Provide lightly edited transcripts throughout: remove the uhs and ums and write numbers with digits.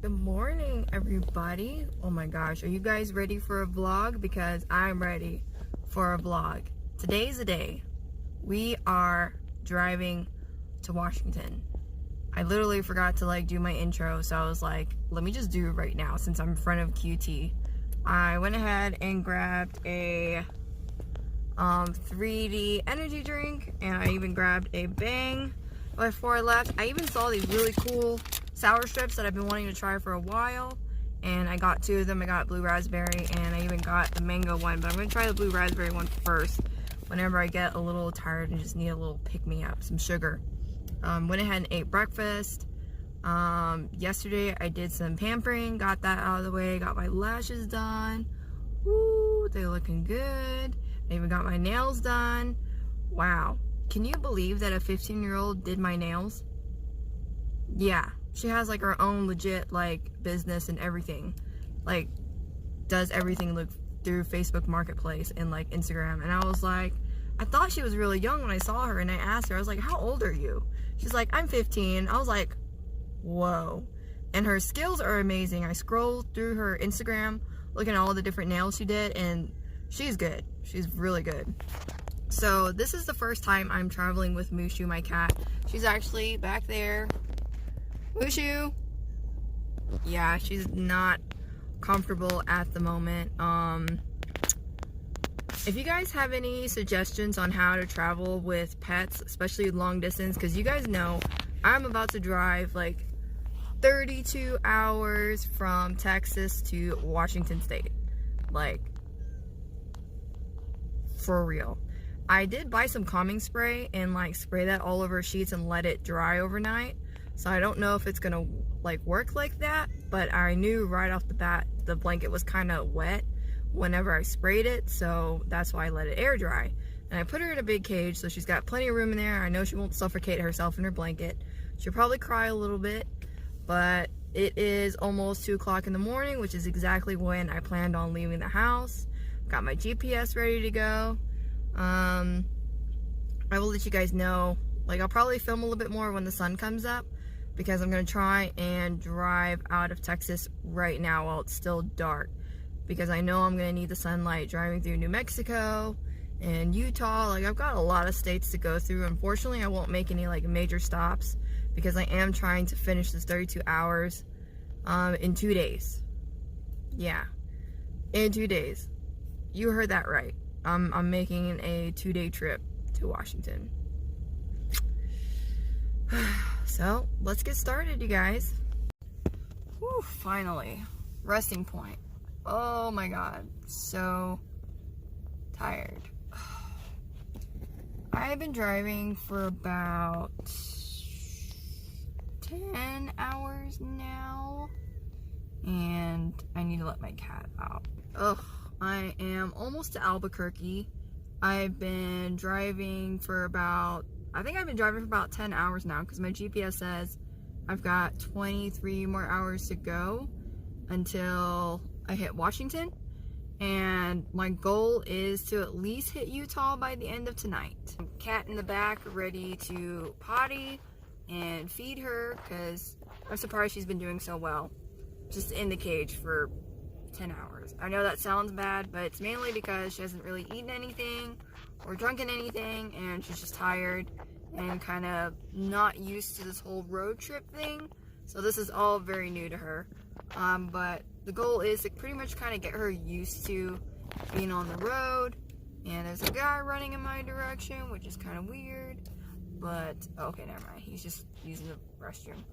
Good morning, everybody. Oh my gosh, are you guys ready for a vlog? Because I'm ready for a vlog. Today's the day. We are driving to Washington. I literally forgot to do my intro, so I was like, let me just do it right now since I'm in front of QT. I went ahead and grabbed a 3D energy drink, and I even grabbed a Bang before I left. I even saw these really cool sour strips that I've been wanting to try for a while, and I got two of them. I got blue raspberry and I even got the mango one, but I'm gonna try the blue raspberry one first whenever I get a little tired and just need a little pick-me-up, some sugar. Went ahead and ate breakfast. Yesterday I did some pampering, got that out of the way, got my lashes done. Woo, they're looking good. I even got my nails done. Wow, can you believe that a 15-year-old did my nails? Yeah, she has like her own legit business and everything, does everything through Facebook Marketplace and Instagram. And I was like, I thought she was really young when I saw her, and I asked her, I was like, how old are you? She's like, I'm 15. I was like, whoa. And her skills are amazing. I scrolled through her Instagram looking at all the different nails she did, and she's good. She's really good. So this is the first time I'm traveling with Mushu, my cat. She's actually back there. Mushu. Yeah, she's not comfortable at the moment. If you guys have any suggestions on how to travel with pets, especially long distance, because you guys know I'm about to drive 32 hours from Texas to Washington State. For real. I did buy some calming spray and spray that all over sheets and let it dry overnight. So I don't know if it's gonna work like that, but I knew right off the bat the blanket was kind of wet whenever I sprayed it, so that's why I let it air dry. And I put her in a big cage, so she's got plenty of room in there. I know she won't suffocate herself in her blanket. She'll probably cry a little bit, but it is almost 2 o'clock in the morning, which is exactly when I planned on leaving the house. Got my GPS ready to go. I will let you guys know, I'll probably film a little bit more when the sun comes up, because I'm going to try and drive out of Texas right now while it's still dark, because I know I'm going to need the sunlight driving through New Mexico and Utah. I've got a lot of states to go through. Unfortunately, I won't make any major stops, because I am trying to finish this 32 hours in 2 days. Yeah, in 2 days. You heard that right. I'm making a 2-day trip to Washington. So let's get started, you guys. Whew, finally, resting point. Oh my god, so tired. I've been driving for about 10 hours now, and I need to let my cat out. Ugh, I am almost to Albuquerque. I've been driving for about, I think I've been driving for about 10 hours now, because my GPS says I've got 23 more hours to go until I hit Washington. And my goal is to at least hit Utah by the end of tonight. Cat in the back ready to potty and feed her, because I'm surprised she's been doing so well just in the cage for 10 hours. I know that sounds bad, but it's mainly because she hasn't really eaten anything or drunken anything, and she's just tired and kind of not used to this whole road trip thing. So this is all very new to her. But the goal is to pretty much kind of get her used to being on the road. And there's a guy running in my direction, which is kind of weird. But, okay, never mind. He's just using the restroom,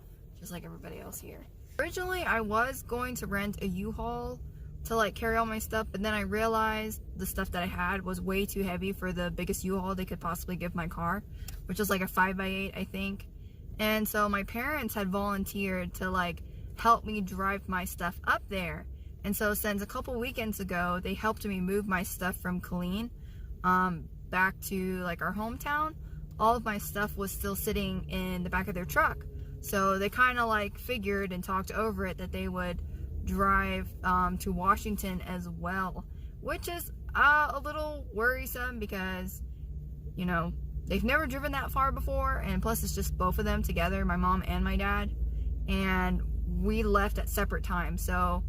just like everybody else here. Originally, I was going to rent a U-Haul to carry all my stuff, but then I realized the stuff that I had was way too heavy for the biggest U-Haul they could possibly give my car, which was a 5x8, I think. And so my parents had volunteered to help me drive my stuff up there. And so since a couple weekends ago, they helped me move my stuff from Killeen back to our hometown. All of my stuff was still sitting in the back of their truck. So they kind of figured and talked over it that they would drive to Washington as well, which is a little worrisome, because they've never driven that far before, and plus it's just both of them together, my mom and my dad, and we left at separate times. So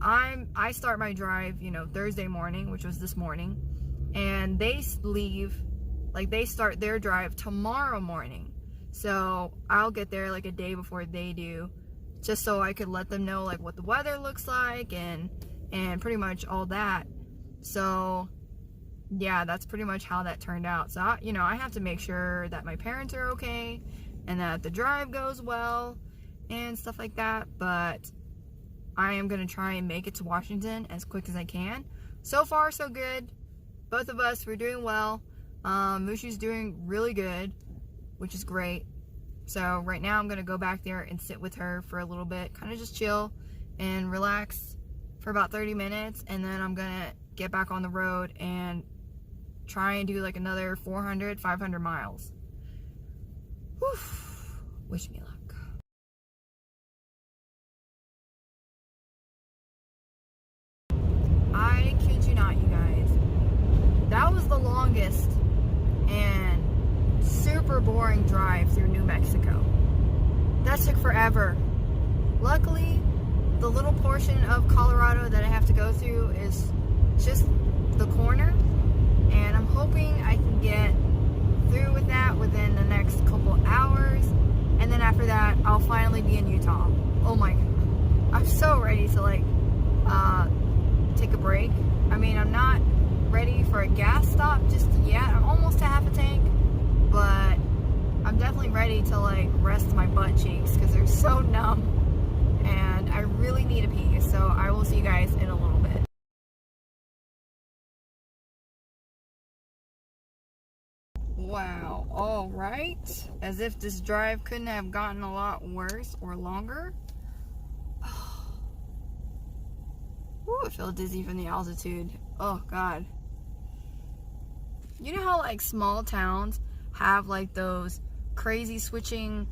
I start my drive, you know, Thursday morning, which was this morning, and they leave, like they start their drive tomorrow morning. So I'll get there like a day before they do, just so I could let them know like what the weather looks like and pretty much all that. So yeah, that's pretty much how that turned out. So I have to make sure that my parents are okay and that the drive goes well and stuff like that. But I am going to try and make it to Washington as quick as I can. So far, so good. Both of us, we're doing well. Mushi's doing really good, which is great. So right now I'm going to go back there and sit with her for a little bit, kind of just chill and relax for about 30 minutes. And then I'm going to get back on the road and try and do like another 400, 500 miles. Whew. Wish me luck. I kid you not, you guys. That was the longest and super boring drive through New Mexico. That took forever. Luckily, the little portion of Colorado that I have to go through is just the corner, and I'm hoping I can get through with that within the next couple hours, and then after that I'll finally be in Utah. Oh my god, I'm so ready to like take a break. I mean, I'm not ready for a gas stop just yet. I'm almost to half a tank, but I'm definitely ready to like rest my butt cheeks because they're so numb and I really need a pee. So I will see you guys in a little bit. Wow, all right. As if this drive couldn't have gotten a lot worse or longer. Ooh, I feel dizzy from the altitude. Oh god. You know how like small towns have like those crazy switching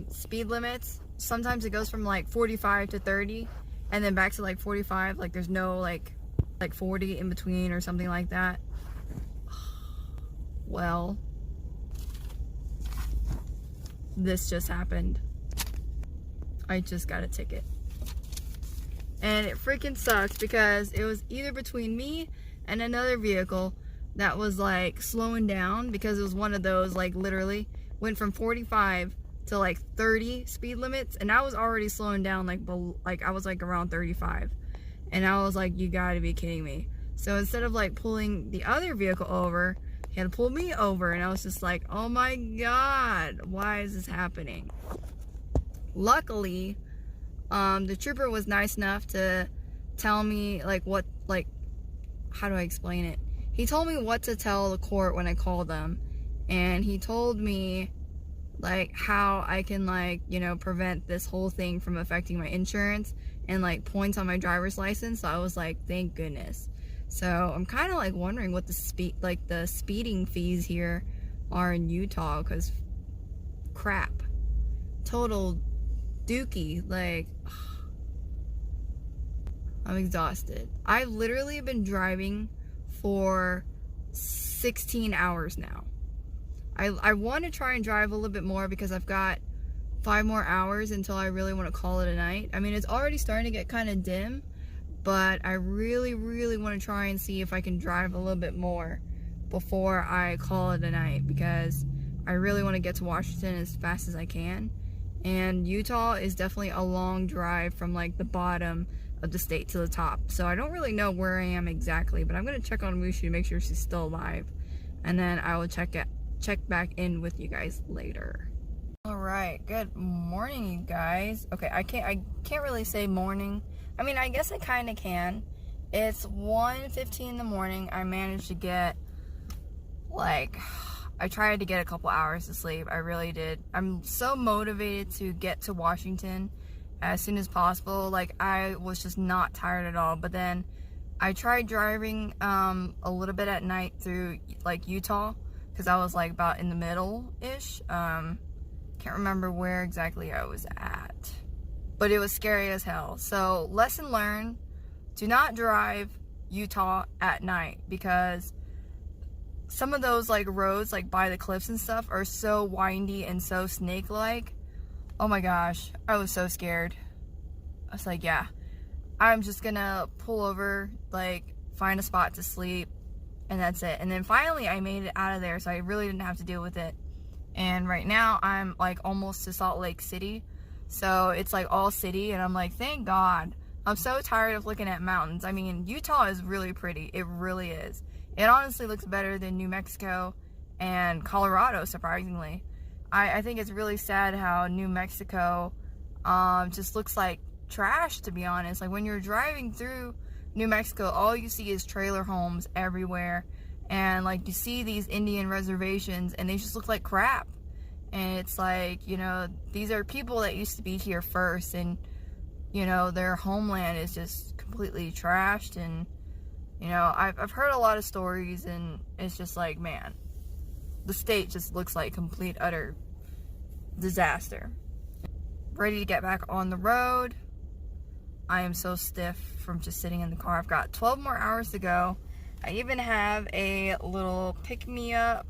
speed limits? Sometimes it goes from like 45 to 30 and then back to like 45, like there's no like 40 in between or something like that. Well, this just happened. I just got a ticket. And it freaking sucks because it was either between me and another vehicle that was like slowing down, because it was one of those like literally went from 45 to like 30 speed limits, and I was already slowing down like I was like around 35, and I was like, you gotta be kidding me. So instead of like pulling the other vehicle over, he had to pull me over, and I was just like, oh my god, why is this happening? Luckily, the trooper was nice enough to tell me how do I explain it? He told me what to tell the court when I called them, and he told me like how I can prevent this whole thing from affecting my insurance and like points on my driver's license. So I was like, thank goodness. So I'm kind of like wondering what the speeding fees here are in Utah, because crap, total dookie. Like, I'm exhausted. I've literally been driving for 16 hours now. I want to try and drive a little bit more because I've got 5 more hours until I really want to call it a night. I mean, it's already starting to get kind of dim, but I really, really want to try and see if I can drive a little bit more before I call it a night, because I really want to get to Washington as fast as I can. And Utah is definitely a long drive from like the bottom of the state to the top. So I don't really know where I am exactly, but I'm going to check on Mushi to make sure she's still alive. And then I will check back in with you guys later. Alright, good morning, you guys. Okay, I can't really say morning. I mean, I guess I kind of can. It's 1:15 in the morning. I managed to get I tried to get a couple hours of sleep. I really did. I'm so motivated to get to Washington as soon as possible. Like, I was just not tired at all. But then I tried driving a little bit at night through like Utah, because I was like about in the middle-ish. Can't remember where exactly I was at, but it was scary as hell. So lesson learned, do not drive Utah at night, because some of those like roads like by the cliffs and stuff are so windy and so snake-like. Oh my gosh, I was so scared. I was like, yeah, I'm just gonna pull over, like, find a spot to sleep, and that's it. And then finally I made it out of there, so I really didn't have to deal with it. And right now I'm like almost to Salt Lake City, so it's like all city, and I'm like, thank God. I'm so tired of looking at mountains. I mean, Utah is really pretty. It really is. It honestly looks better than New Mexico and Colorado, surprisingly. I think it's really sad how New Mexico just looks like trash, to be honest. Like, when you're driving through New Mexico, all you see is trailer homes everywhere, and like you see these Indian reservations and they just look like crap. And it's like, you know, these are people that used to be here first, and you know, their homeland is just completely trashed. And you know, I've heard a lot of stories, and it's just like, man, the state just looks like complete utter disaster. Ready to get back on the road. I am so stiff from just sitting in the car. I've got 12 more hours to go. I even have a little pick-me-up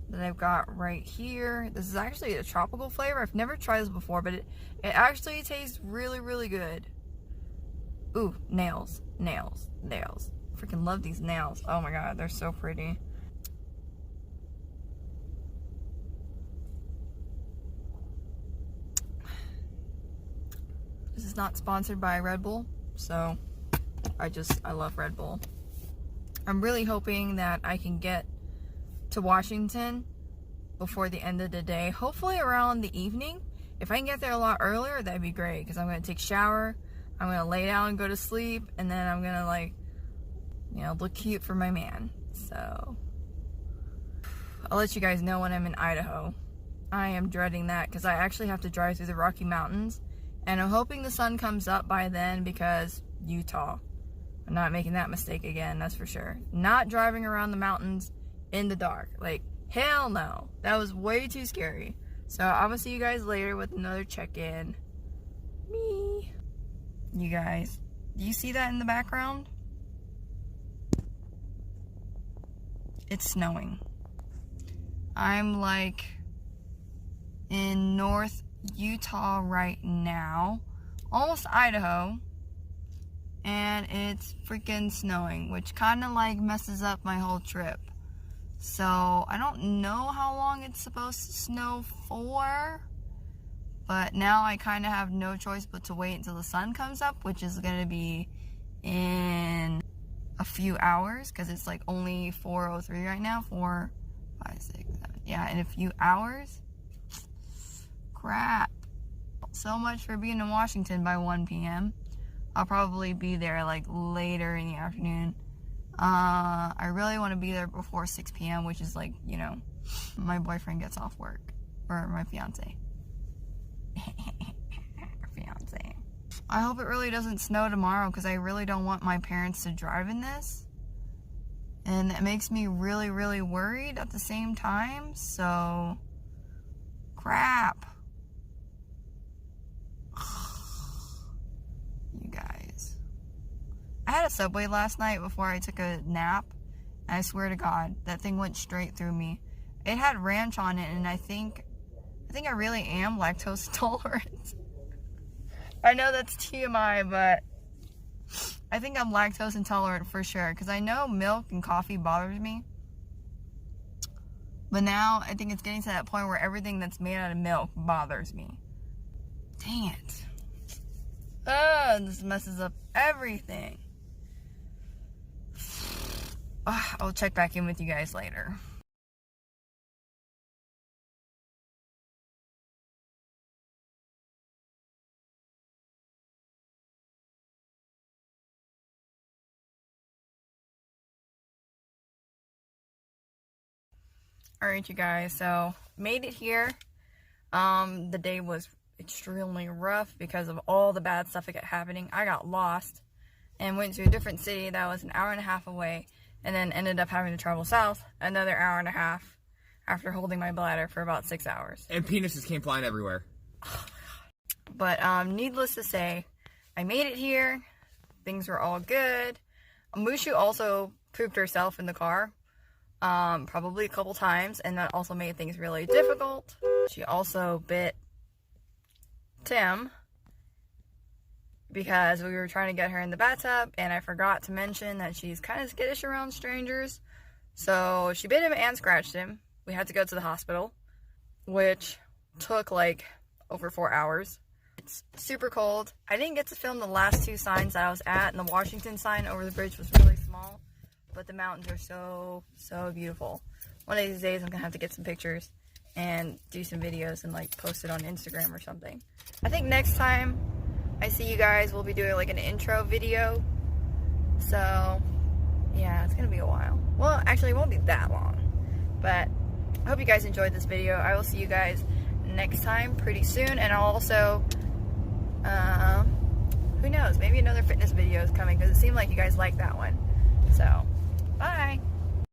that I've got right here. This is actually a tropical flavor. I've never tried this before, but it actually tastes really, really good. Ooh, nails. Freaking love these nails. Oh my god, they're so pretty. This is not sponsored by Red Bull, so I love Red Bull. I'm really hoping that I can get to Washington before the end of the day, hopefully around the evening. If I can get there a lot earlier, that'd be great, because I'm going to take a shower, I'm going to lay down and go to sleep, and then I'm going to, like, you know, look cute for my man. So I'll let you guys know when I'm in Idaho. I am dreading that, because I actually have to drive through the Rocky Mountains, and I'm hoping the sun comes up by then, because Utah. I'm not making that mistake again, that's for sure. Not driving around the mountains in the dark. Like, hell no. That was way too scary. So I'm gonna see you guys later with another check-in. Me. You guys, do you see that in the background? It's snowing. I'm like in North Utah right now, almost Idaho, and it's freaking snowing, which kind of like messes up my whole trip. So I don't know how long it's supposed to snow for, but now I kind of have no choice but to wait until the sun comes up, which is going to be in a few hours, because it's like only 4:03 right now. 4, 5, 6, 7. Yeah, in a few hours. Crap. So much for being in Washington by 1 p.m. I'll probably be there like later in the afternoon. I really want to be there before 6 p.m., which is like, you know, my boyfriend gets off work. Or my fiance. Fiance. I hope it really doesn't snow tomorrow, because I really don't want my parents to drive in this. And it makes me really, really worried at the same time. So, crap. You guys. I had a Subway last night before I took a nap, and I swear to God, that thing went straight through me. It had ranch on it, and I think I really am lactose intolerant. I know that's TMI, but I think I'm lactose intolerant for sure, because I know milk and coffee bothers me. But now I think it's getting to that point where everything that's made out of milk bothers me. Dang it. This messes up everything. I'll check back in with you guys later. Alright, you guys, so made it here. The day was extremely rough because of all the bad stuff that kept happening. I got lost and went to a different city that was an hour and a half away, and then ended up having to travel south another hour and a half after holding my bladder for about 6 hours. And penises came flying everywhere. But needless to say, I made it here. Things were all good. Mushu also pooped herself in the car. Probably a couple times, and that also made things really difficult. She also bit Tim because we were trying to get her in the bathtub, and I forgot to mention that she's kind of skittish around strangers. So she bit him and scratched him. We had to go to the hospital, which took like over 4 hours. It's super cold. I didn't get to film the last 2 signs that I was at, and the Washington sign over the bridge was really small, but the mountains are so beautiful. One of these days I'm gonna have to get some pictures and do some videos and like post it on Instagram or something. I think next time I see you guys, we'll be doing like an intro video. So yeah, it's gonna be a while. Well, actually it won't be that long, but I hope you guys enjoyed this video. I will see you guys next time pretty soon, and I'll also who knows, maybe another fitness video is coming because it seemed like you guys liked that one. So bye.